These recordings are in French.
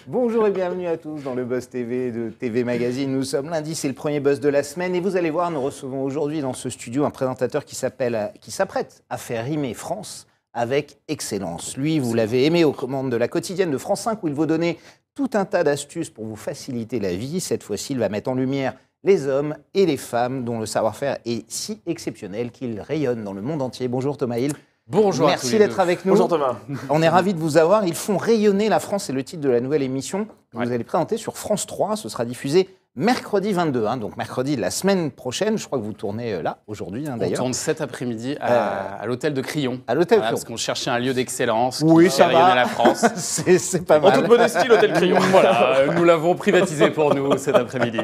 Bonjour et bienvenue à tous dans le Buzz TV de TV Magazine. Nous sommes lundi, c'est le premier Buzz de la semaine et vous allez voir, nous recevons aujourd'hui dans ce studio un présentateur qui s'apprête à faire rimer France avec excellence. Lui, vous l'avez aimé aux commandes de la quotidienne de France 5 où il vous donnait tout un tas d'astuces pour vous faciliter la vie. Cette fois-ci, il va mettre en lumière les hommes et les femmes dont le savoir-faire est si exceptionnel qu'il rayonne dans le monde entier. Bonjour Thomas Hill. Bonjour Merci à tous les d'être deux. avec nous. Bonjour Thomas. On est ravis de vous avoir. Ils font rayonner la France, c'est le titre de la nouvelle émission que vous allez présenter sur France 3. Ce sera diffusé mercredi 22, donc mercredi la semaine prochaine. Je crois que vous tournez là, aujourd'hui On d'ailleurs. tourne cet après-midi à l'hôtel de Crillon. À l'hôtel Voilà, Crillon. parce qu'on cherchait un lieu d'excellence Oui, qui ça fait rayonner va. la France. c'est pas En mal. toute modestie, l'hôtel Crillon. Voilà, nous l'avons privatisé pour nous cet après-midi.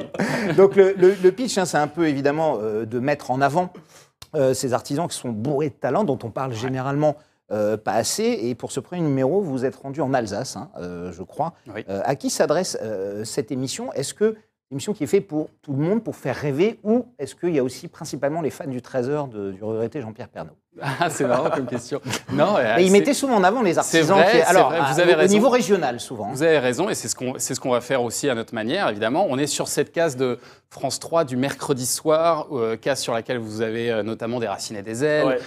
Donc le pitch, c'est un peu évidemment de mettre en avant ces artisans qui sont bourrés de talent, dont on parle généralement pas assez. Et pour ce premier numéro, vous êtes rendu en Alsace, je crois. Oui. À qui s'adresse cette émission? Est-ce que une émission qui est faite pour tout le monde, pour faire rêver, ou est-ce qu'il y a aussi principalement les fans du Trésor du regretté Jean-Pierre Pernaut? Ah, c'est marrant comme question. Non, Et il mettait souvent en avant les artisans. vrai, c'est alors, vrai, vous avez au raison. niveau régional, souvent. Vous avez raison, et c'est ce qu'on va faire aussi à notre manière, évidemment. On est sur cette case de France 3 du mercredi soir, case sur laquelle vous avez notamment des Racines et des ailes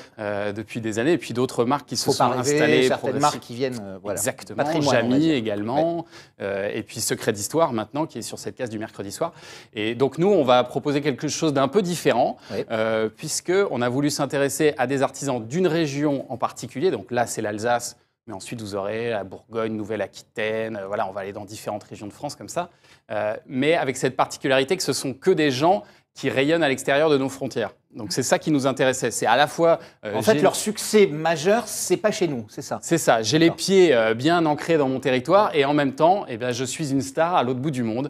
depuis des années, et puis d'autres marques qui se Faut sont pas rêver, installées certaines marques qui viennent. Voilà. Exactement, Patrimoine, on va Jamy dire. également, et puis Secret d'Histoire maintenant, qui est sur cette case du mercredi soir. Et donc nous, on va proposer quelque chose d'un peu différent, Oui. puisqu'on a voulu s'intéresser à des artisans d'une région en particulier. Donc là, c'est l'Alsace, mais ensuite vous aurez la Bourgogne, Nouvelle-Aquitaine. Voilà, on va aller dans différentes régions de France comme ça. Mais avec cette particularité que ce sont que des gens qui rayonnent à l'extérieur de nos frontières. Donc c'est ça qui nous intéressait. C'est à la fois... En fait, leur succès majeur, c'est pas chez nous, c'est ça. C'est ça. J'ai les pieds bien ancrés dans mon territoire et en même temps, eh bien, je suis une star à l'autre bout du monde,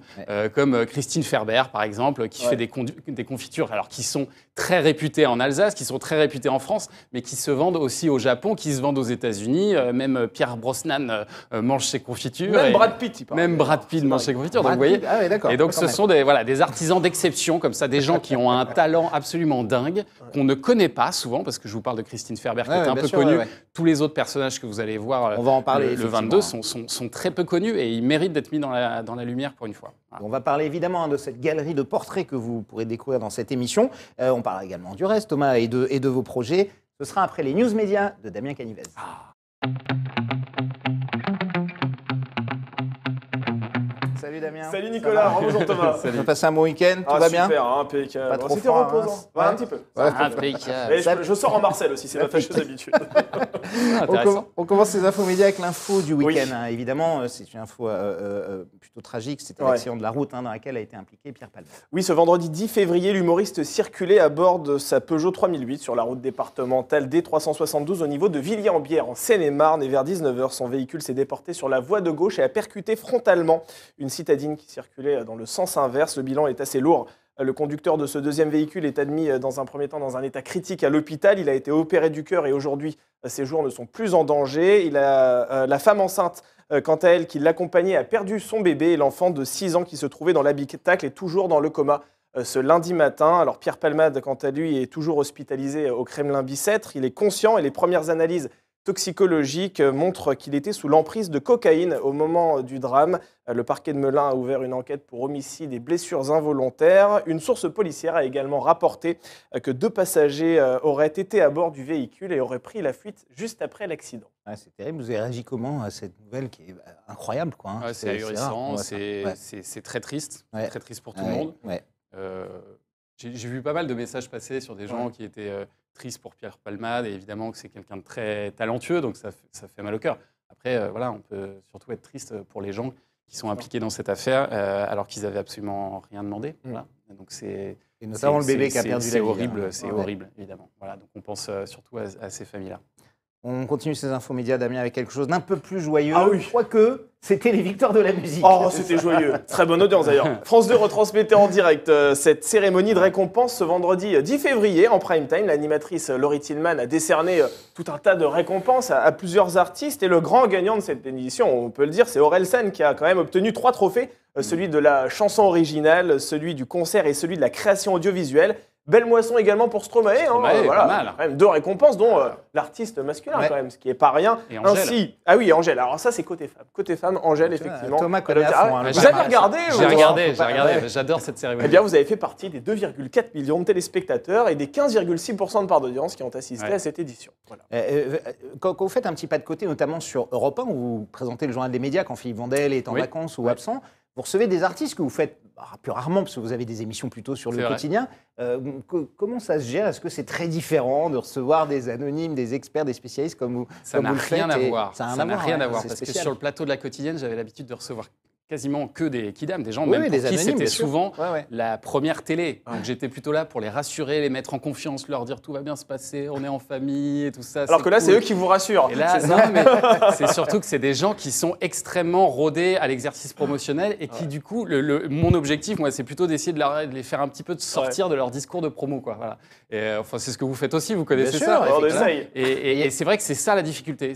comme Christine Ferber, par exemple, qui fait des confitures alors, qui sont très réputées en Alsace, qui sont très réputées en France, mais qui se vendent aussi au Japon, qui se vendent aux États-Unis. Même Pierre Brosnan mange ses confitures. Même Brad Pitt, il parle. Même Brad Pitt mange ses confitures. Donc, Brad vous voyez, Pitt, ah ouais, d'accord. et donc, Quand ce même. sont des artisans d'exception, comme ça, des gens qui ont un talent absolument dingue, qu'on ne connaît pas souvent, parce que je vous parle de Christine Ferber, qui est un bien peu sûr, connue. ouais. Tous les autres personnages que vous allez voir On va en parler, le 22 sont très peu connus et ils méritent d'être mis dans la lumière pour une fois. Voilà. On va parler évidemment de cette galerie de portraits que vous pourrez découvrir dans cette émission. On parlera également du reste, Thomas, et de vos projets. Ce sera après les news médias de Damien Canivez. Salut Damien. Salut Nicolas, bonjour Thomas. Tu as passé un bon week-end, tout va bien? Super, impeccable. Pas trop C'était froid, reposant. hein. Ouais, Ouais. un petit peu. Impeccable. Et je sors en Marcel aussi, c'est ma fâcheuse habitude. Intéressant. On commence ces infos médias avec l'info du week-end. Oui. Évidemment, c'est une info plutôt tragique. C'était Ouais. l'accident de la route dans laquelle a été impliqué Pierre Palmade. Oui, ce vendredi 10 février, l'humoriste circulait à bord de sa Peugeot 3008 sur la route départementale D372 au niveau de Villiers-en-Bière en Seine-et-Marne. Et vers 19h, son véhicule s'est déporté sur la voie de gauche et a percuté frontalement une citadine qui circulait dans le sens inverse. Le bilan est assez lourd. Le conducteur de ce deuxième véhicule est admis dans un premier temps dans un état critique à l'hôpital. Il a été opéré du cœur et aujourd'hui, ses jours ne sont plus en danger. La femme enceinte, quant à elle, qui l'accompagnait, a perdu son bébé et l'enfant de 6 ans qui se trouvait dans l'habitacle est toujours dans le coma ce lundi matin. Alors Pierre Palmade, quant à lui, est toujours hospitalisé au Kremlin-Bicêtre. Il est conscient et les premières analyses toxicologiques montrent qu'il était sous l'emprise de cocaïne au moment du drame. Le parquet de Melun a ouvert une enquête pour homicide et blessures involontaires. Une source policière a également rapporté que 2 passagers auraient été à bord du véhicule et auraient pris la fuite juste après l'accident. Ouais, c'est terrible. Vous avez réagi comment à cette nouvelle qui est incroyable, quoi, hein. Ouais, c'est rare. ahurissant, Ouais. c'est très triste, Ouais. très triste pour tout le monde. Ouais. J'ai vu pas mal de messages passer sur des gens qui étaient tristes pour Pierre Palmade, et évidemment que c'est quelqu'un de très talentueux, donc ça fait mal au cœur. Après, voilà, on peut surtout être triste pour les gens qui sont impliqués dans cette affaire, alors qu'ils n'avaient absolument rien demandé. Voilà. Donc Et notamment le bébé qui a perdu la vie. C'est horrible, hein. c'est Ouais. horrible, évidemment. Voilà, donc on pense surtout à ces familles-là. On continue ces infos médias, Damien, avec quelque chose d'un peu plus joyeux. Ah oui. Quoique, c'était les victoires de la musique. Oh, c'était joyeux. Très bonne audience d'ailleurs. France 2 retransmettait en direct cette cérémonie de récompense ce vendredi 10 février en prime time. L'animatrice Laurie Tillman a décerné tout un tas de récompenses à plusieurs artistes. Et le grand gagnant de cette édition, on peut le dire, c'est Orelsan qui a quand même obtenu 3 trophées. Celui de la chanson originale, celui du concert et celui de la création audiovisuelle. Belle moisson également pour Stromae. Stromae, Voilà, pas mal. quand même 2 récompenses, dont l'artiste masculin, quand même, ce qui n'est pas rien. Et Angèle. Ainsi, ah oui, Angèle. Alors ça, c'est côté femme. Côté femme, Angèle, effectivement. Thomas connaît à fond, hein, Vous avez regardé J'ai regardé, Ouais. j'adore cette cérémonie. Eh bien, vous avez fait partie des 2,4 millions de téléspectateurs et des 15,6% de part d'audience qui ont assisté à cette édition. Voilà. Quand vous faites un petit pas de côté, notamment sur Europe 1, où vous présentez le journal des médias quand Philippe Vandel est en vacances ou absent, vous recevez des artistes que vous faites plus rarement, parce que vous avez des émissions plutôt sur le quotidien. Comment ça se gère? Est-ce que c'est très différent de recevoir des anonymes, des experts, des spécialistes comme vous? Ça n'a rien à voir. Ça n'a rien à voir, c'est parce que spécial. sur le plateau de la quotidienne, j'avais l'habitude de recevoir quasiment que des kidam, des gens Oui, même oui, pour des qui anonymes, c'était bien sûr. souvent Ouais. la première télé. Donc j'étais plutôt là pour les rassurer, les mettre en confiance, leur dire tout va bien se passer, on est en famille et tout ça. Alors que là, cool. c'est eux qui vous rassurent. Et là, non, mais c'est surtout que c'est des gens qui sont extrêmement rodés à l'exercice promotionnel et qui, du coup, mon objectif, moi, c'est plutôt d'essayer de les faire un petit peu de sortir de leur discours de promo, quoi. Voilà. Et, enfin, c'est ce que vous faites aussi, vous connaissez Bien ça. sûr, on essaye. Et c'est vrai que c'est ça la difficulté.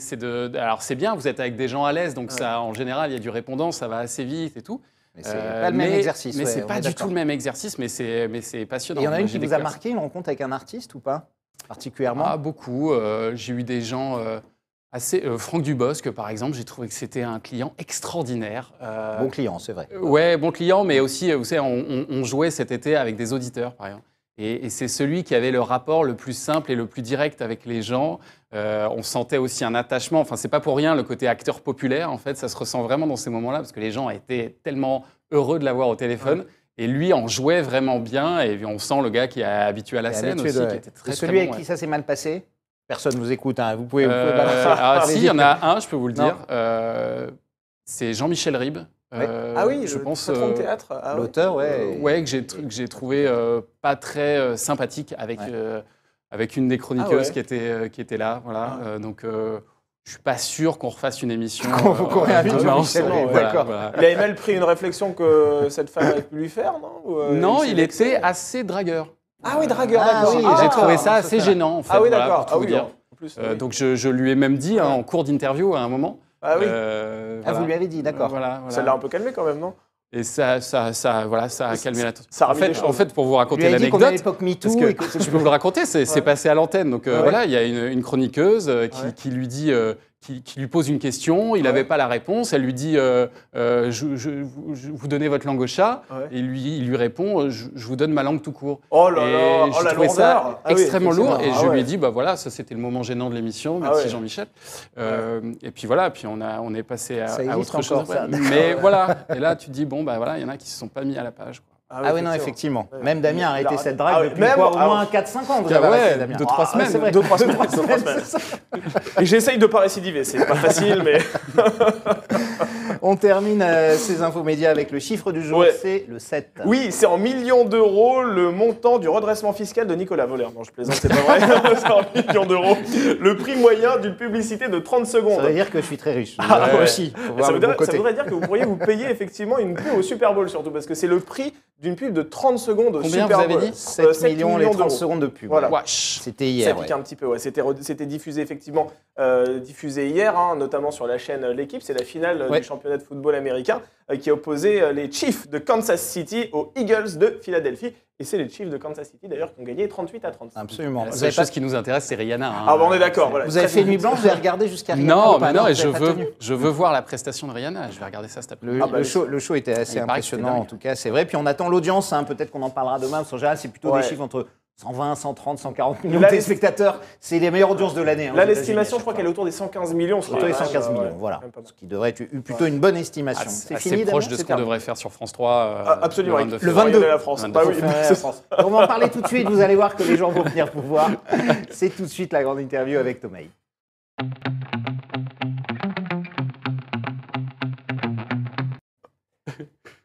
Alors c'est bien, vous êtes avec des gens à l'aise, donc ça, en général, il y a du répondant, ça va assez vite et tout. Mais c'est pas le même exercice. Mais c'est on pas est du d'accord. tout le même exercice, mais c'est passionnant. Et il y en a Moi, une j'ai qui vous a découvert marqué, une rencontre avec un artiste ou pas particulièrement? Ah, beaucoup. J'ai eu des gens assez. Franck Dubosc, par exemple, j'ai trouvé que c'était un client extraordinaire. Bon client, c'est vrai. Ouais, bon client, mais aussi, vous savez, on jouait cet été avec des auditeurs, par exemple. Et c'est celui qui avait le rapport le plus simple et le plus direct avec les gens. On sentait aussi un attachement. Enfin, c'est pas pour rien le côté acteur populaire. En fait, ça se ressent vraiment dans ces moments-là parce que les gens étaient tellement heureux de l'avoir au téléphone. Et lui en jouait vraiment bien. Et on sent le gars qui est habitué à la scène aussi, qui était très, celui très avec bon, qui ça s'est mal passé? Personne ne vous écoute, hein. Vous pouvez balancer. Ah, si, il y en a un, je peux vous le dire. C'est Jean-Michel Ribes. Ah oui, je pense patron de théâtre. Ah ouais. L'auteur, ouais. ouais, que j'ai trouvé pas très sympathique avec une des chroniqueuses qui était là. Voilà. Donc, je suis pas sûr qu'on refasse une émission. Qu'on réinvite Jean-Michel Ribes, d'accord. Voilà. Il avait mal pris une réflexion que cette femme avait pu lui faire, non? Ou, Non, s'est il vexé était assez dragueur. Ah oui, dragueur, Ah d'accord. oui, J'ai trouvé ça assez gênant, en fait. Ah oui, voilà, d'accord. pour tout vous dire. En plus, Donc, je lui ai même dit en cours d'interview à un moment. Ah oui. Vous lui avez dit, d'accord. Voilà. Ça l'a un peu calmé quand même, non? Et ça a calmé la tête. Ça a remis des choses. En fait, pour vous Lui raconter a dit qu'on est à l'anecdote, l'époque parce MeToo. que et que je peux vous le raconter, c'est passé à l'antenne. Donc voilà, il y a une chroniqueuse qui lui dit, qui lui pose une question, il n'avait pas la réponse, elle lui dit vous donnez votre langue au chat, et il lui répond je vous donne ma langue tout court. Oh là là, et oh j'ai la trouvé ça lourdeur. Ah oui, extrêmement lourd, et effectivement. je Ah lui ai ouais. dit bah voilà, ça c'était le moment gênant de l'émission, merci ouais. Jean-Michel. Et puis voilà, puis on est passé Ça à existe autre chose. encore, ça. Mais voilà, et là tu te dis bon bah voilà, il y en a qui se sont pas mis à la page, quoi. Ah oui, non, effectivement. Ouais. Même Damien a arrêté Il a cette arrêté. drague Ah oui, depuis même, quoi, au ah moins oui. 4-5 ans. Vous Ah avez ouais, arrêté, Damien. 2-3 Ah, semaines. c'est vrai. 2-3 semaines. 2-3 semaines, 2-3 c'est ça. Et j'essaye de pas récidiver, c'est pas facile, mais. On termine ces infos médias avec le chiffre du jour, Ouais. c'est le 7. Oui, c'est en millions d'euros le montant du redressement fiscal de Nicolas Voleur. Non, je plaisante, c'est pas vrai. C'est en millions d'euros. Le prix moyen d'une publicité de 30 secondes. Ça veut dire que je suis très riche. Ah, Moi ouais. aussi, faut voir Ça le bon voudrait, ça côté. voudrait dire que vous pourriez vous payer effectivement une pub au Super Bowl surtout, parce que c'est le prix d'une pub de 30 secondes au Combien Super vous avez Bowl. dit 7 millions les 30 d'euros. secondes de pub. Voilà. Wesh. C'était Ça hier. pique ouais. un petit peu, ouais. C'était diffusé effectivement diffusé hier, hein, notamment sur la chaîne L'équipe. C'est la finale Ouais. du championnat de football américain qui a opposé les Chiefs de Kansas City aux Eagles de Philadelphie. Et c'est les Chiefs de Kansas City d'ailleurs qui ont gagné 38-35. Absolument. La Vous seule avez, pas- chose qui nous intéresse, c'est Rihanna. Hein. Ah bah on est d'accord. Voilà. vous avez fait nuit blanche, vous avez regardé jusqu'à Rihanna Non, ou pas mais non, et vous avez pas tenu. je veux voir la prestation de Rihanna. Je vais regarder ça cet après-midi. Le show était assez Il paraît que c'était impressionnant, dingue. en tout cas, c'est vrai. Puis on attend l'audience, hein, peut-être qu'on en parlera demain, parce qu'en général, c'est plutôt Ouais. des chiffres entre 120, 130, 140 millions de Là, téléspectateurs. C'est les meilleures audiences de l'année. hein, Là, aux États-Unis, l'estimation, à je crois chaque qu'elle est autour des 115 millions. fois. Autour des 115 millions, voilà. Même pas mal. Ce qui devrait être plutôt une bonne estimation. Assez C'est fini, proche Damien de ce C'est qu'on terminé. devrait faire sur France 3. Absolument. le 22 avec Le février. 22. de la France. 22. Bah oui. Ouais, France. On va en parler tout de suite, vous allez voir que les gens vont venir pour voir. C'est tout de suite la grande interview avec Thomas.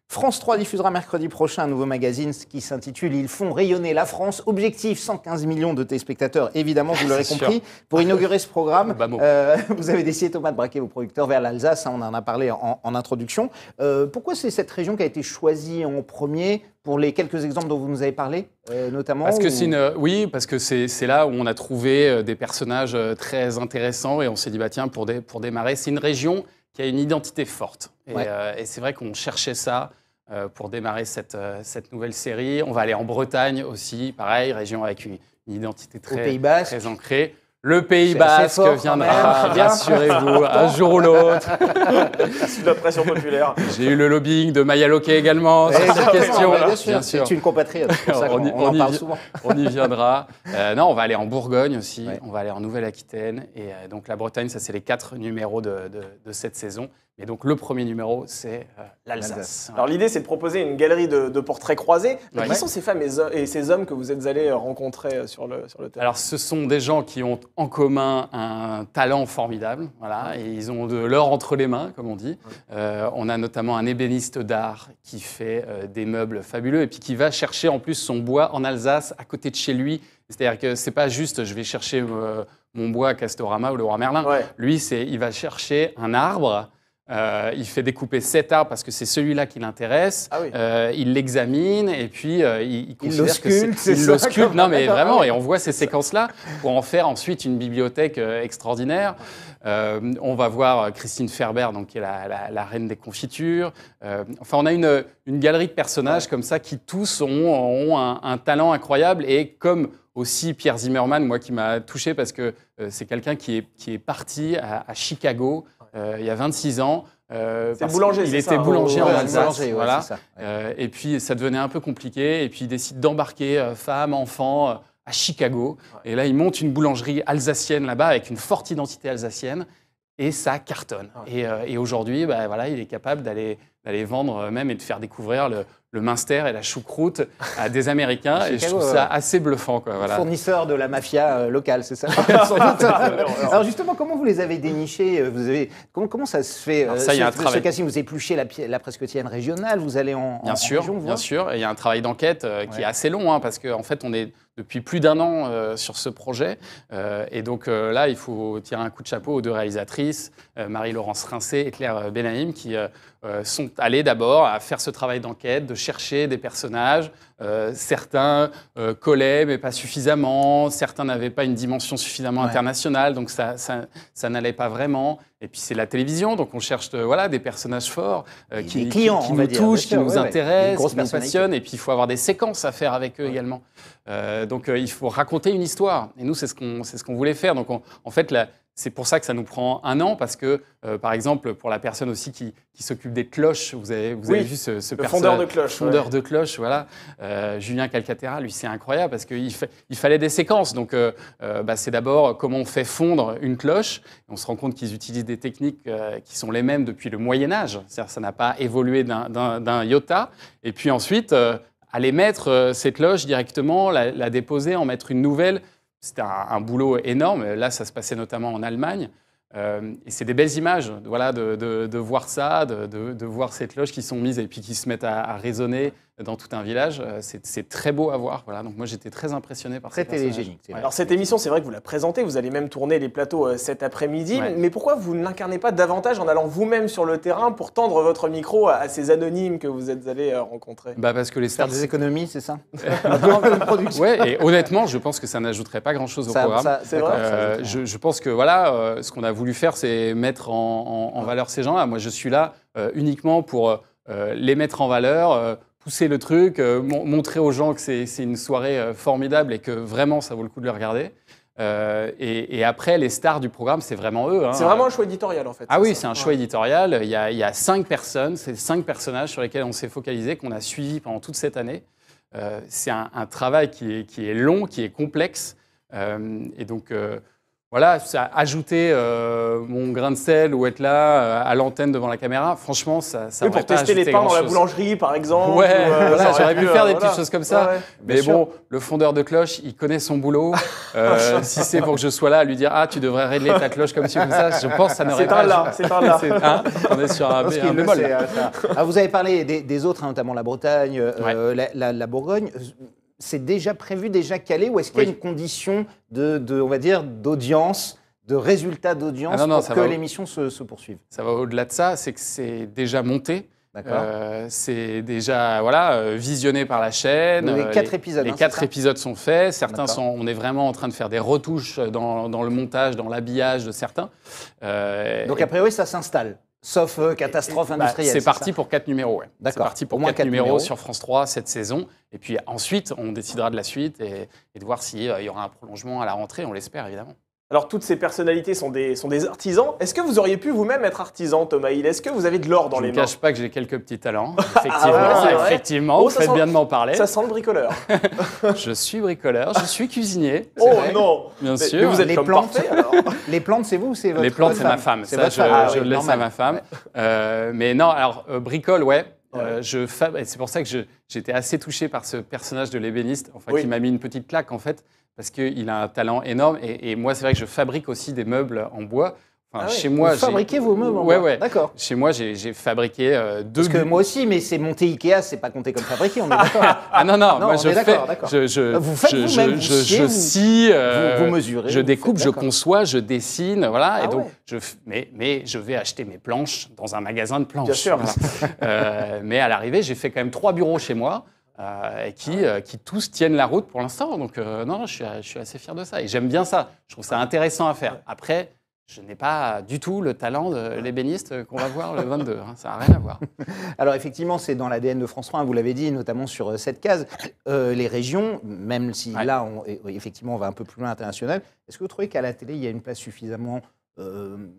France 3 diffusera mercredi prochain un nouveau magazine qui s'intitule « Ils font rayonner la France ». Objectif, 115 millions de téléspectateurs, évidemment, vous l'aurez C'est compris. Pour inaugurer ce programme, Bas mot. vous avez décidé, Thomas, de braquer vos producteurs vers l'Alsace. Hein, on en a parlé en introduction. Pourquoi c'est cette région qui a été choisie en premier pour les quelques exemples dont vous nous avez parlé, notamment Parce que ou- oui, parce que c'est là où on a trouvé des personnages très intéressants et on s'est dit, bah, tiens, pour démarrer, c'est une région qui a une identité forte. Et, Ouais. et c'est vrai qu'on cherchait ça. pour démarrer cette nouvelle série. On va aller en Bretagne aussi, pareil, région avec une identité très ancrée. Le Pays Basque viendra, bien assurez-vous, un jour ou l'autre. Sous la pression populaire. J'ai eu le lobbying de Maya Loquet également sur cette question. Bien sûr. C'est une compatriote, c'est pour ça qu'on en parle souvent. On y viendra. Non, on va aller en Bourgogne aussi, on va aller en Nouvelle-Aquitaine. Et donc la Bretagne, ça c'est les 4 numéros de cette saison. Et donc le premier numéro, c'est l'Alsace. Alors l'idée, c'est de proposer une galerie de portraits croisés. Qui sont ces femmes et ces hommes que vous êtes allés rencontrer sur le terrain? Alors ce sont des gens qui ont en commun un talent formidable, voilà, et ils ont de l'or entre les mains, comme on dit. On a notamment un ébéniste d'art qui fait des meubles fabuleux et puis qui va chercher en plus son bois en Alsace, à côté de chez lui. C'est-à-dire que c'est pas juste je vais chercher mon bois à Castorama ou le Roi Merlin. Lui, il va chercher un arbre. Il fait découper cet arbre parce que c'est celui-là qui l'intéresse. Il l'examine et puis il considère que il le sculpte. Non, mais vraiment, et on voit ces séquences-là pour en faire ensuite une bibliothèque extraordinaire. On va voir Christine Ferber, donc, qui est la reine des confitures. Enfin, on a une galerie de personnages comme ça qui tous ont un talent incroyable et comme aussi Pierre Zimmerman, moi qui m'a touché parce que c'est quelqu'un qui est parti à Chicago il y a 26 ans. Boulanger, il était boulanger en Alsace. Voilà. Et puis ça devenait un peu compliqué. Et puis il décide d'embarquer femmes, enfants à Chicago. Et là, il monte une boulangerie alsacienne là-bas avec une forte identité alsacienne. Et ça cartonne. Et aujourd'hui, voilà, il est capable d'aller vendre même et de faire découvrir le Munster et la choucroute à des Américains. Et je trouve ça assez bluffant. Quoi, voilà. Fournisseur de la mafia locale, c'est ça? Alors justement, comment vous les avez dénichés? Comment ça se fait? Ça, il y a un travail. Ce cas-ci, vous épluchez la presse quotidienne régionale, vous allez en région, bien sûr. Et il y a un travail d'enquête qui est assez long, parce qu'en fait, on est depuis plus d'1 an sur ce projet. Et donc là, il faut tirer un coup de chapeau aux 2 réalisatrices, Marie-Laurence Rincé et Claire Benahim, qui sont allées d'abord à faire ce travail d'enquête, de chercher des personnages. Certains collaient, mais pas suffisamment. Certains n'avaient pas une dimension suffisamment internationale, donc ça n'allait pas vraiment. Et puis c'est la télévision, donc on cherche des personnages forts qui nous touchent, qui nous intéressent, qui nous passionnent. Et puis il faut avoir des séquences à faire avec eux également. Donc il faut raconter une histoire. Et nous, c'est ce qu'on voulait faire. Donc en fait, c'est pour ça que ça nous prend 1 an, parce que, par exemple, pour la personne aussi qui s'occupe des cloches, vous avez vu ce fondeur de cloches. Fondeur de cloches, voilà. Julien Calcaterra, lui, c'est incroyable parce qu'il fallait des séquences. Donc, c'est d'abord comment on fait fondre une cloche. On se rend compte qu'ils utilisent des techniques qui sont les mêmes depuis le Moyen-Âge. C'est-à-dire que ça n'a pas évolué d'un iota. Et puis ensuite, aller mettre ces cloches directement, la déposer, en mettre une nouvelle. C'était un boulot énorme. Là, ça se passait notamment en Allemagne. Et c'est des belles images, voilà, de voir ça, de voir ces cloches qui sont mises et puis qui se mettent à résonner dans tout un village. C'est très beau à voir. Voilà. Donc moi, j'étais très impressionné par ces personnages. Très télégénique. Alors cette émission, c'est vrai que vous la présentez, vous allez même tourner les plateaux cet après-midi. Mais pourquoi vous ne l'incarnez pas davantage en allant vous-même sur le terrain pour tendre votre micro à ces anonymes que vous êtes allés rencontrer? Parce que les stars... Faire des économies, c'est ça? Et honnêtement, je pense que ça n'ajouterait pas grand-chose au programme. C'est vrai. Je pense que ce qu'on a voulu faire, c'est mettre en valeur ces gens-là. Moi, je suis là uniquement pour les mettre en valeur, pousser le truc, montrer aux gens que c'est une soirée formidable et que vraiment, ça vaut le coup de le regarder. Et après, les stars du programme, c'est vraiment eux. C'est vraiment un choix éditorial, en fait. Ah oui, c'est un choix éditorial. Il y a 5 personnes, c'est 5 personnages sur lesquels on s'est focalisé, qu'on a suivis pendant toute cette année. C'est un travail qui est long, qui est complexe. Et donc... voilà, ça ajouter mon grain de sel ou être là à l'antenne devant la caméra, franchement, ça pour tester les pains dans la boulangerie, par exemple. Ouais, j'aurais pu faire des petites choses comme ça. Mais bon, le fondeur de cloche, il connaît son boulot. Si c'est pour que je sois là à lui dire « Ah, tu devrais régler ta cloche comme ci, comme ça », je pense que ça n'aurait pas... C'est un là. On est sur un bémol. Vous avez parlé des autres, notamment la Bretagne, la Bourgogne. C'est déjà prévu, déjà calé, ou est-ce qu'il y a une condition on va dire, d'audience, de résultat d'audience pour que l'émission se poursuive? Ça va au-delà de ça, c'est que c'est déjà monté. C'est déjà visionné par la chaîne. Les 4 épisodes. Les 4 épisodes sont faits. Certains on est vraiment en train de faire des retouches dans le montage, dans l'habillage de certains. Donc a priori, ça s'installe. Sauf catastrophe industrielle. C'est parti pour 4 numéros, ouais. D'accord. C'est parti pour 4 numéros sur France 3 cette saison. Et puis ensuite, on décidera de la suite et de voir s'il y aura un prolongement à la rentrée, on l'espère évidemment. Alors, toutes ces personnalités sont des artisans. Est-ce que vous auriez pu vous-même être artisan, Thomas Hill? Est-ce que vous avez de l'or dans les mains? Je ne cache pas que j'ai quelques petits talents. Effectivement, Oh, vous faites bien de m'en parler. Ça sent le bricoleur. Je suis bricoleur, je suis cuisinier. Oh vrai. non! Bien sûr. Mais vous êtes Les comme plantes, parfait, alors. Les plantes, c'est vous ou c'est votre Les plantes, c'est femme? ma femme. C'est Ça, votre femme. je le laisse normal. à ma femme. Ouais. Mais non, alors, bricole, ouais. Et c'est pour ça que j'étais assez touché par ce personnage de l'ébéniste, enfin, qui m'a mis une petite claque, en fait, parce qu'il a un talent énorme. Et moi, c'est vrai que je fabrique aussi des meubles en bois. Enfin, chez moi, vous fabriquez vos meubles en bois. bois. Ouais. D'accord. Chez moi, j'ai fabriqué deux. Parce que moi aussi, mais c'est monter Ikea, c'est pas compté comme fabriqué, on est d'accord. Ah non, moi je fais. d'accord. Vous faites vous-même, je scie, vous mesurez, je découpe, faites, je conçois, je dessine, voilà. Ah et donc, ouais. mais je vais acheter mes planches dans un magasin de planches. Bien sûr. Voilà. Mais à l'arrivée, j'ai fait quand même 3 bureaux chez moi. Qui tous tiennent la route pour l'instant. Donc, non, je suis assez fier de ça. Et j'aime bien ça. Je trouve ça intéressant à faire. Après, je n'ai pas du tout le talent de l'ébéniste qu'on va voir le 22. Hein. Ça n'a rien à voir. Alors, effectivement, c'est dans l'ADN de France 3, hein, vous l'avez dit, notamment sur cette case. Les régions, même si là, effectivement, on va un peu plus loin international, est-ce que vous trouvez qu'à la télé, il y a une place suffisamment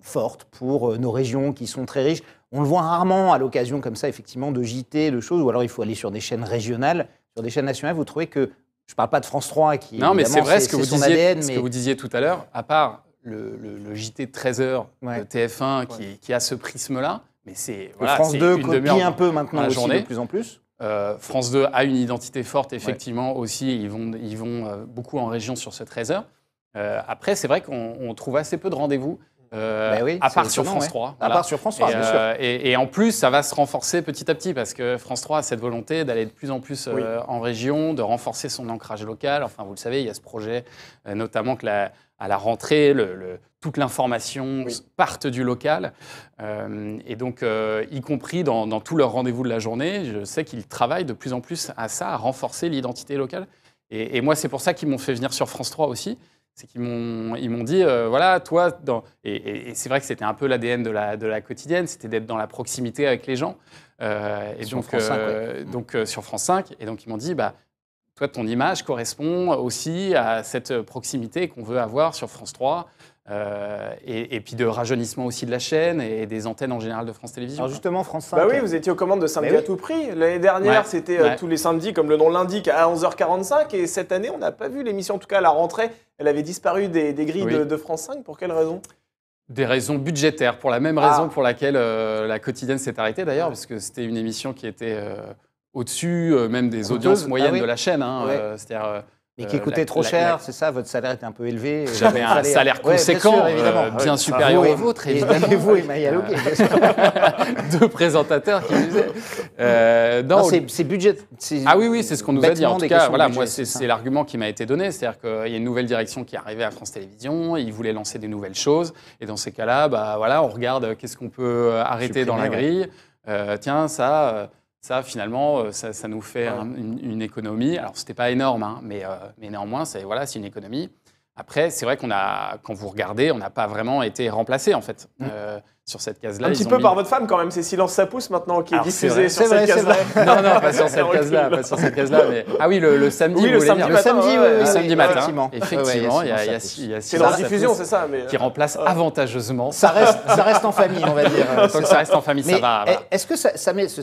forte pour nos régions qui sont très riches? On le voit rarement à l'occasion comme ça, effectivement, de JT, de choses, ou alors il faut aller sur des chaînes régionales, sur des chaînes nationales. Vous trouvez que, je ne parle pas de France 3, qui non, mais c'est vrai ce que vous disiez, ADN, ce que vous disiez tout à l'heure, à part le JT de 13h de TF1 qui a ce prisme-là, mais c'est voilà, France 2 une copie un peu maintenant aussi journée. de plus en plus. France 2 a une identité forte, effectivement, aussi. Ils vont beaucoup en région sur ce 13h. Après, c'est vrai qu'on trouve assez peu de rendez-vous. À part sur France 3. À part sur France 3, bien sûr. Et en plus, ça va se renforcer petit à petit parce que France 3 a cette volonté d'aller de plus en plus en région, de renforcer son ancrage local. Enfin, vous le savez, il y a ce projet, notamment que à la rentrée, toute l'information parte du local. Et donc, y compris dans tous leurs rendez-vous de la journée, je sais qu'ils travaillent de plus en plus à ça, à renforcer l'identité locale. Et moi, c'est pour ça qu'ils m'ont fait venir sur France 3 aussi. C'est qu'ils m'ont dit, voilà, toi, et c'est vrai que c'était un peu l'ADN de la quotidienne, c'était d'être dans la proximité avec les gens. Et sur donc, France 5, donc sur France 5, et donc ils m'ont dit, bah, toi, ton image correspond aussi à cette proximité qu'on veut avoir sur France 3. Et puis de rajeunissement aussi de la chaîne et des antennes en général de France Télévisions. Alors justement, France 5. Bah oui, vous étiez aux commandes de Samedi à tout prix. L'année dernière, c'était tous les samedis, comme le nom l'indique, à 11h45. Et cette année, on n'a pas vu l'émission, en tout cas à la rentrée. Elle avait disparu des grilles de France 5. Pour quelle raison? Des raisons budgétaires, pour la même raison pour laquelle la quotidienne s'est arrêtée d'ailleurs, parce que c'était une émission qui était au-dessus même des audiences moyennes de la chaîne. Hein, c'est-à-dire... Mais qui coûtait trop cher, c'est ça? Votre salaire était un peu élevé? J'avais un salaire conséquent, bien supérieur au vôtre, évidemment. Et vous et Maya Loguet, bien sûr. Deux présentateurs qui disaient. Non, c'est budget. Ah oui, c'est ce qu'on nous a dit. En tout cas, voilà, budget, moi, c'est l'argument qui m'a été donné. C'est-à-dire qu'il y a une nouvelle direction qui est arrivée à France Télévisions, ils voulaient lancer des nouvelles choses. Et dans ces cas-là, bah, voilà, on regarde qu'est-ce qu'on peut arrêter dans la grille. Tiens, ça, finalement, ça nous fait une économie. Alors, ce n'était pas énorme, hein, mais néanmoins, c'est une économie. Après, c'est vrai quand vous regardez, on n'a pas vraiment été remplacé, en fait, sur cette case-là. Un petit peu par votre femme, quand même. C'est Silence, ça pousse, maintenant, qui est diffusé sur cette case-là. Non, pas sur cette case-là. Pas sur cette case-là. Mais... Ah oui, le samedi, oui, vous voulez dire. Le samedi matin. Effectivement, il y a c'est dans la diffusion, c'est ça. Qui remplace avantageusement. Ça reste en famille, on va dire. Tant que ça reste en famille, ça va. Est-ce que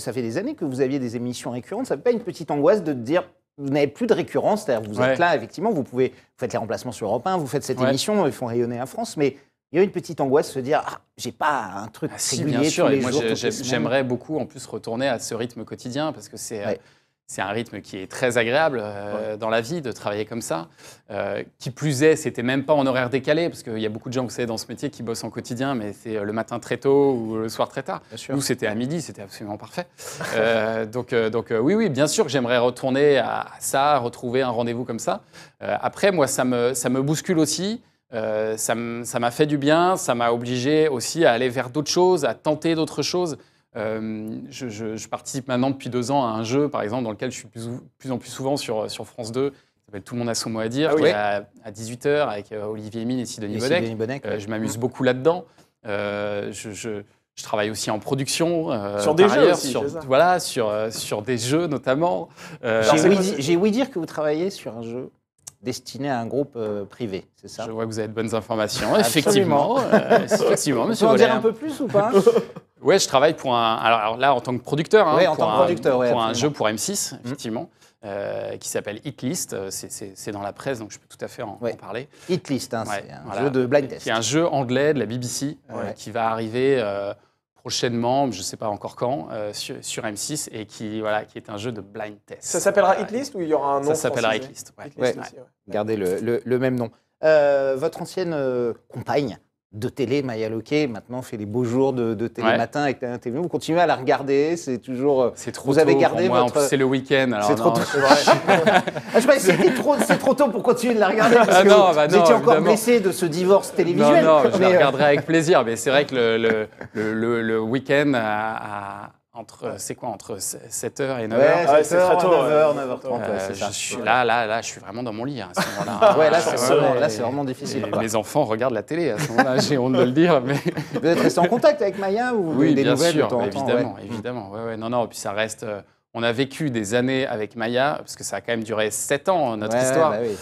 ça fait des années que vous aviez des émissions récurrentes? Ça ne fait pas une petite angoisse de dire... Vous n'avez plus de récurrence, c'est-à-dire vous êtes là, effectivement, vous faites les remplacements sur Europe 1, vous faites cette émission, ils font rayonner à France, mais il y a une petite angoisse de se dire j'ai pas un truc régulier bien sûr, tous les et moi jours. J'aimerais beaucoup en plus retourner à ce rythme quotidien parce que c'est un rythme qui est très agréable dans la vie de travailler comme ça. Qui plus est, c'était même pas en horaire décalé parce qu'il y a beaucoup de gens, vous savez, dans ce métier qui bossent en quotidien, mais c'est le matin très tôt ou le soir très tard. Nous, c'était à midi, c'était absolument parfait. Donc oui, bien sûr que j'aimerais retourner à ça, retrouver un rendez-vous comme ça. Après, moi, ça me bouscule aussi. Ça m'a fait du bien, ça m'a obligé aussi à aller vers d'autres choses, à tenter d'autres choses. Je participe maintenant depuis 2 ans à un jeu, par exemple, dans lequel je suis plus en plus souvent sur France 2. Ça s'appelle Tout le monde a son mot à dire, qui est à 18h avec Olivier Mine et Sidonie Bonnec. Je m'amuse beaucoup là-dedans. Je Je travaille aussi en production. Sur des par jeux ailleurs, aussi, sur, c'est ça. voilà, sur des jeux notamment. J'ai ouï dire que vous travaillez sur un jeu destiné à un groupe privé, c'est ça? Je vois que vous avez de bonnes informations. Absolument. Effectivement, On monsieur peut en dire Voller. un peu plus ou pas? Ouais, je travaille pour un. Alors là, en tant que producteur, Ouais, en pour tant que producteur, ouais, pour un absolument. jeu pour M6, effectivement, qui s'appelle Hitlist. C'est dans la presse, donc je peux tout à fait en parler. Hitlist, hein, Ouais, c'est un voilà. jeu de blind test. Qui est un jeu anglais de la BBC qui va arriver prochainement, je ne sais pas encore quand, sur M6 et qui est un jeu de blind test. Ça s'appellera Hitlist ou il y aura un nom Ça s'appellera francisé? Hitlist. Hitlist Ouais. aussi, ouais. Gardez le même nom. Votre ancienne compagne de télé, Maya Loquet, maintenant fait les beaux jours de Télématin avec la TV. Vous continuez à la regarder, c'est toujours. C'est trop vous tôt avez gardé pour moi. En votre. plus, c'est le week-end. alors C'est trop non, tôt. Je croyais que c'est trop tôt pour continuer de la regarder parce Ah que non, vous bah non, étiez encore évidemment. blessé de ce divorce télévisuel. Non, je mais, la regarderai avec plaisir. Mais c'est vrai que le week-end entre 7h et 9h. Ouais, c'est très tôt, 9h, ouais. 9h30, c'est ça. Je suis là, je suis vraiment dans mon lit à ce moment-là. Ouais, là, Ah, c'est vraiment difficile. Et mes enfants regardent la télé à ce moment-là. J'ai honte de le dire, mais Vous êtes resté en contact avec Maya ou oui, des bien nouvelles sûr, de temps en temps, évidemment, ouais. évidemment. Ouais. Non, puis ça reste. On a vécu des années avec Maya, parce que ça a quand même duré 7 ans, notre Ouais, histoire. bah oui.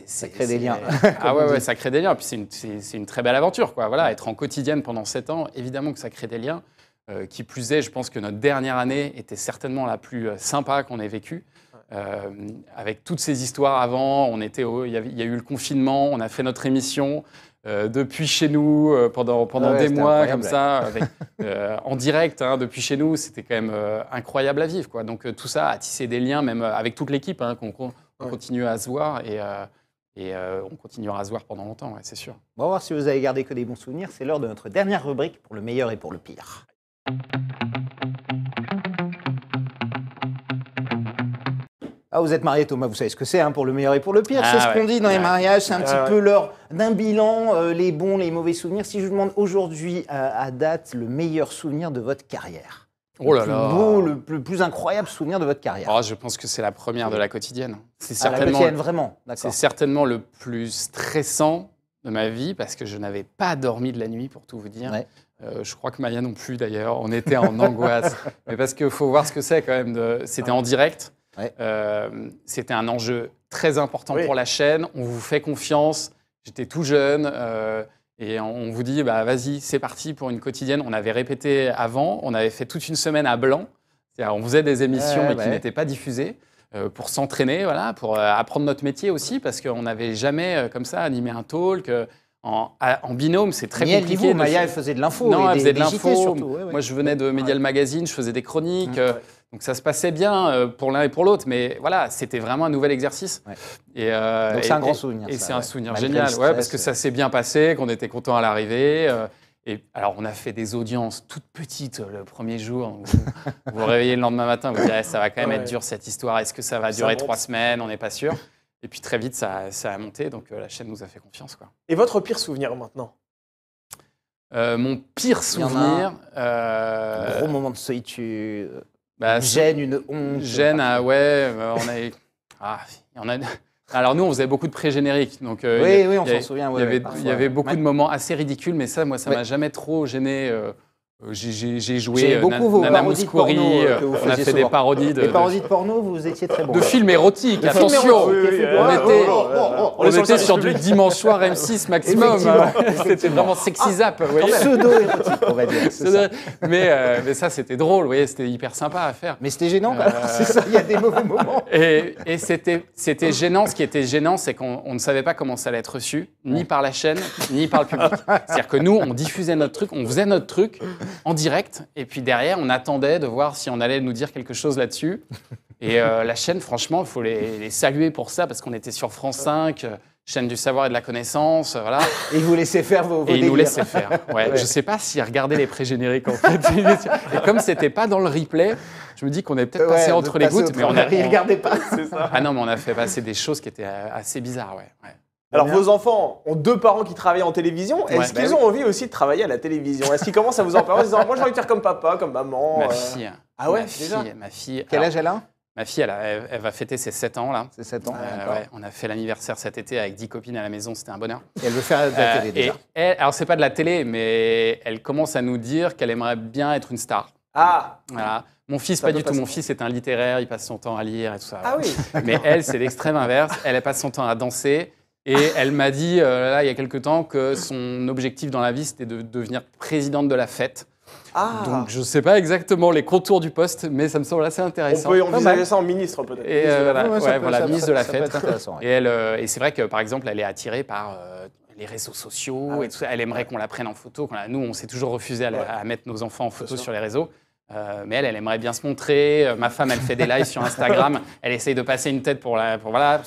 Ça crée des liens. Ah ouais, ça crée des liens. Puis c'est une très belle aventure, quoi. Voilà, être en quotidienne pendant 7 ans, évidemment que ça crée des liens. Qui plus est, je pense que notre dernière année était certainement la plus sympa qu'on ait vécue. Avec toutes ces histoires avant, il y a eu le confinement, on a fait notre émission depuis chez nous pendant des mois comme ça, en direct depuis chez nous. C'était quand même incroyable à vivre, quoi. Donc tout ça a tissé des liens, même avec toute l'équipe, qu'on continue à se voir et on continuera à se voir pendant longtemps, ouais, c'est sûr. On va voir si vous avez gardé que des bons souvenirs. C'est l'heure de notre dernière rubrique pour le meilleur et pour le pire. Ah, vous êtes marié, Thomas, vous savez ce que c'est pour le meilleur et pour le pire. C'est ce qu'on dit dans les mariages, c'est un petit peu l'heure d'un bilan, les bons, les mauvais souvenirs. Si je vous demande aujourd'hui, à date, le meilleur souvenir de votre carrière, Oh là le plus là. beau, le plus incroyable souvenir de votre carrière. Oh, je pense que c'est la première de la quotidienne. C'est Ah, la certainement, quotidienne, vraiment, d'accord. c'est certainement le plus stressant de ma vie parce que je n'avais pas dormi de la nuit, pour tout vous dire. Ouais. Je crois que Maya non plus, d'ailleurs. On était en angoisse. Mais parce qu'il faut voir ce que c'est quand même. C'était en direct. Ouais. C'était un enjeu très important Oui. pour la chaîne. On vous fait confiance. J'étais tout jeune. Et on vous dit, bah, vas-y, c'est parti pour une quotidienne. On avait répété avant. On avait fait toute une semaine à blanc. C'est-à-dire, on faisait des émissions mais qui n'étaient pas diffusées pour s'entraîner, voilà, pour apprendre notre métier aussi, parce qu'on n'avait jamais, comme ça, animé un talk. En binôme, c'est très Ni compliqué. Maya, elle faisait de l'info. Non, et elle faisait de des JT l'info. surtout. Ouais, ouais. Moi, je venais de Medial Magazine, je faisais des chroniques. Donc, ça se passait bien pour l'un et pour l'autre. Mais voilà, c'était vraiment un nouvel exercice. Ouais. Et, Donc, c'est un grand souvenir. Et ça, c'est un ouais. souvenir Malgré génial, le stress, parce que ça s'est bien passé, qu'on était content à l'arrivée. Et alors, on a fait des audiences toutes petites le premier jour. Donc, vous vous réveillez le lendemain matin, vous direz, ça va quand même être dur cette histoire. Est-ce que ça va durer 3 semaines? On n'est pas sûr. Et puis très vite, ça a monté. Donc, la chaîne nous a fait confiance, quoi. Et votre pire souvenir maintenant? Mon pire Il y en a souvenir. Un gros moment de solitude, Bah, une gêne, une honte. Gêne, on a. Il y en a. Alors nous, on faisait beaucoup de pré-génériques. Donc, Oui, on s'en souvient. Ouais, il y avait beaucoup de moments assez ridicules, mais ça, moi, ça m'a jamais trop gêné. J'ai joué J'aimais beaucoup vos Nana parodies de Mouskouri, porno, que vous on a faisiez fait des souvent. parodies Les parodies de porno, vous étiez très bons. de films érotiques, De films attention. érotiques, On sur le était service sur du public. dimanche soir M6 maximum. Effectivement. C'était vraiment sexy zap. vous voyez. Pseudo-érotique, on va dire. c'est ça. Mais ça, c'était drôle, vous voyez, c'était hyper sympa à faire. Mais c'était gênant, quand même. C'est ça, il y a des mauvais moments. Et c'était gênant. Ce qui était gênant, c'est qu'on ne savait pas comment ça allait être reçu, ni par la chaîne, ni par le public. C'est-à-dire que nous, on diffusait notre truc, on faisait notre truc en direct, et puis derrière, on attendait de voir si on allait nous dire quelque chose là-dessus. Et la chaîne, franchement, il faut les saluer pour ça, parce qu'on était sur France 5, chaîne du savoir et de la connaissance, voilà. Et ils vous laissaient faire vos Et ils nous délires. laissaient faire. Ouais. Je sais pas s'ils regardaient les pré-génériques en fait. Et comme c'était pas dans le replay, je me dis qu'on est peut-être passé entre les gouttes, mais Ils regardaient pas. C'est ça. Ah non, mais on a fait passer des choses qui étaient assez bizarres, ouais. Alors, vos enfants ont 2 parents qui travaillent en télévision. Est-ce Ouais. qu'ils ont envie aussi de travailler à la télévision? Est-ce qu'ils commencent à vous en parler en disant, moi j'ai envie de faire comme papa, comme maman Ma fille. Ah ouais, ma déjà fille, ma fille. Quel Alors, âge elle a? Ma fille, elle va fêter ses 7 ans, là. C'est 7 ans. Ouais, on a fait l'anniversaire cet été avec 10 copines à la maison, c'était un bonheur. Et elle veut faire de la télé, déjà. Alors, c'est pas de la télé, mais elle commence à nous dire qu'elle aimerait bien être une star. Ah. Voilà. Mon fils, Ça pas peut du tout. passer. Mon fils est un littéraire, il passe son temps à lire et tout ça. Ah oui. Mais elle, c'est l'extrême inverse. Elle passe son temps à danser. Et elle m'a dit, là, il y a quelque temps, que son objectif dans la vie, c'était de devenir présidente de la fête. Ah. Donc, je ne sais pas exactement les contours du poste, mais ça me semble assez On intéressant. peut envisager ça en ministre, peut-être. Et voilà, ministre de la ça peut fête. être intéressant, ouais. Et c'est vrai que, par exemple, elle est attirée par les réseaux sociaux. Et tout ça. Elle aimerait qu'on la prenne en photo. Nous, on s'est toujours refusé à mettre nos enfants en photo sur les réseaux. Mais elle aimerait bien se montrer. Ma femme, elle fait des lives sur Instagram. Elle essaye de passer une tête pour voilà.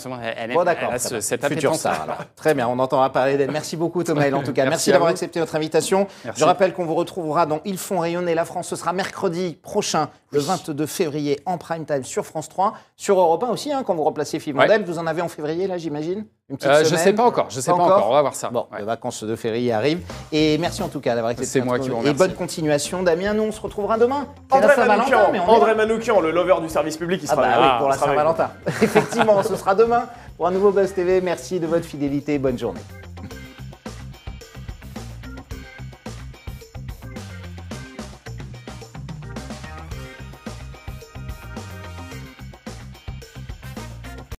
Bon, d'accord. Elle a cette futur appétence. star, alors. Très bien, on entendra parler d'elle. Merci beaucoup, Thomas, en tout cas. Merci à d'avoir vous. accepté notre invitation. Merci. Je rappelle qu'on vous retrouvera dans Ils font rayonner la France. Ce sera mercredi prochain, le 22 février, en prime time sur France 3. Sur Europe 1 aussi, quand vous remplacez Fivandel. Vous en avez en février, là, j'imagine? Une petite semaine? Je sais pas encore. On va voir ça. Bon, les vacances de février arrivent. Et merci en tout cas d'avoir accepté. C'est moi qui vous Et remercie. bonne continuation, Damien. Nous, on se retrouvera demain. C'est André la Saint-Valentin, Manoukian, mais on est là. André Manoukian, le lover du service public, il Ah sera bah là. oui, pour la Il sera avec nous. Saint-Valentin. Effectivement, ce sera demain pour un nouveau Buzz TV. Merci de votre fidélité. Bonne journée.